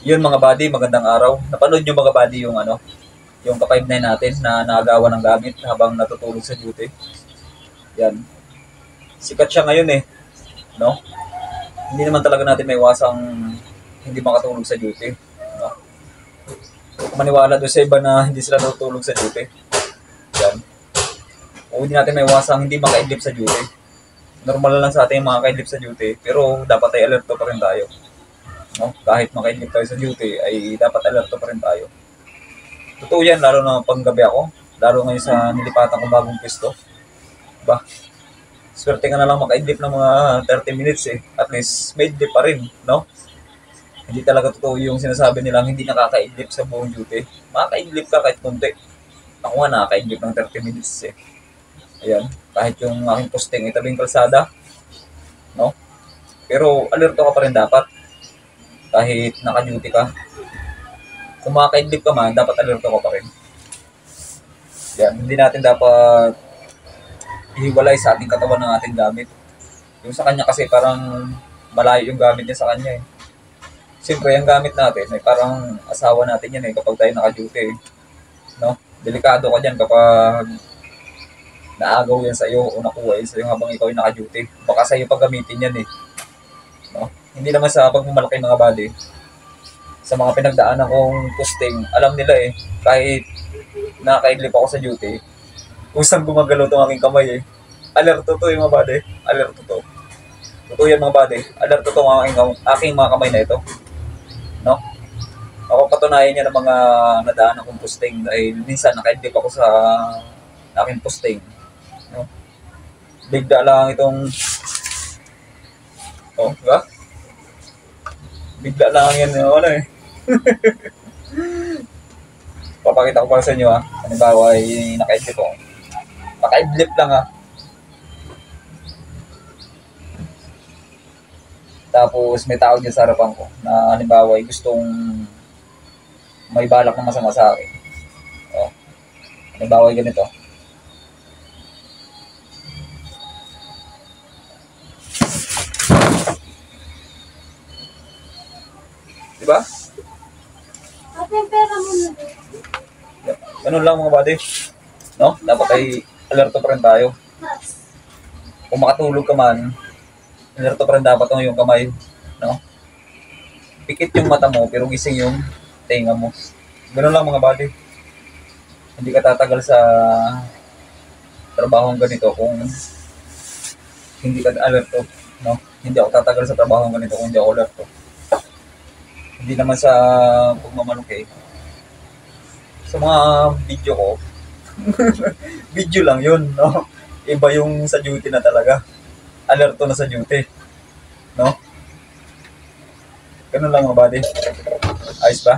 Yun mga buddy, magandang araw. Napanood nyo mga buddy yung yung ka-59 natin na naagawa ng gamit habang natutulog sa duty. Yan. Sikat siya ngayon no? Hindi naman talaga natin maiwasang hindi makatulog sa duty, no? Maniwala doon sa iba na hindi sila natutulog sa duty. Yan. O hindi natin maiwasang hindi makaidlip sa duty. Normal lang sa ating mga kaidlip sa duty, pero dapat ay alerto pa rin tayo. No? Kahit makaidlip tayo sa duty, ay dapat alerto pa rin tayo. Totoo yan, lalo na panggabi ako. Lalo ngayon sa nilipatan ko bagong pwesto. Ba, swerte ka na lang makaidlip ng mga 30 minutes At least, may idlip pa rin, no? Hindi talaga totoo yung sinasabi nilang hindi nakakaidlip sa buong duty. Makakaidlip ka kahit konti. Ako nga nakakaidlip ng 30 minutes Ayan, kahit yung aking posting itabing kalsada, no? Pero alerto ka pa rin dapat. Kahit naka-duty ka. Kung makakaidlip ka man, dapat alerto ka pa rin. Yan, hindi natin dapat ihiwalay sa ating katawan ng ating gamit. Yung sa kanya kasi parang malayo yung gamit niya sa kanya Siyempre, yung gamit natin ay parang asawa natin yan kapag tayo naka-duty no? Delikado ka dyan kapag naagaw yan sa iyo o nakuha yan sa iyo habang ikaw ay naka-duty. Baka sa iyo paggamitin yan no? Hindi naman sa pagmamalaki mga body. Sa mga pinagdaanan kong posting, alam nila kahit nakakaidlip ako sa duty, kung saan gumagalaw itong aking kamay alerto to yung mga body. Alerto to. Totoo yan mga body. Alerto to ang aking mga kamay na ito. No? Ako patunayan niya ng mga nadaanan kong posting dahil minsan nakaidlip ako sa aking posting. No? Bigla lang itong diba? Bigla lang yan Papakita ko para sa inyo halimbawa ay nakaidlip ako. Nakaidlip lang Tapos may tao dyan sa harapan ko na halimbawa ay gustong may balak na masama sa akin. Halimbawa ay ganito. Diba? Ganun lang mga buddy. No? Dapat ay alerto pa rin tayo. Kung makatulog ka man, alerto pa rin dapat ang iyong kamay. No? Pikit yung mata mo, pero gising yung tenga mo. Ganun lang mga buddy. Hindi ka tatagal sa trabahong ganito kung hindi ka alerto. No? Hindi ako tatagal sa trabahong ganito kung hindi ako alerto. Hindi naman sa pagmamalukay. Sa mga video ko, video lang yun, no? Iba yung sa duty na talaga. Alerto na sa duty. No? Ganun lang mga buddy. Ayos ba?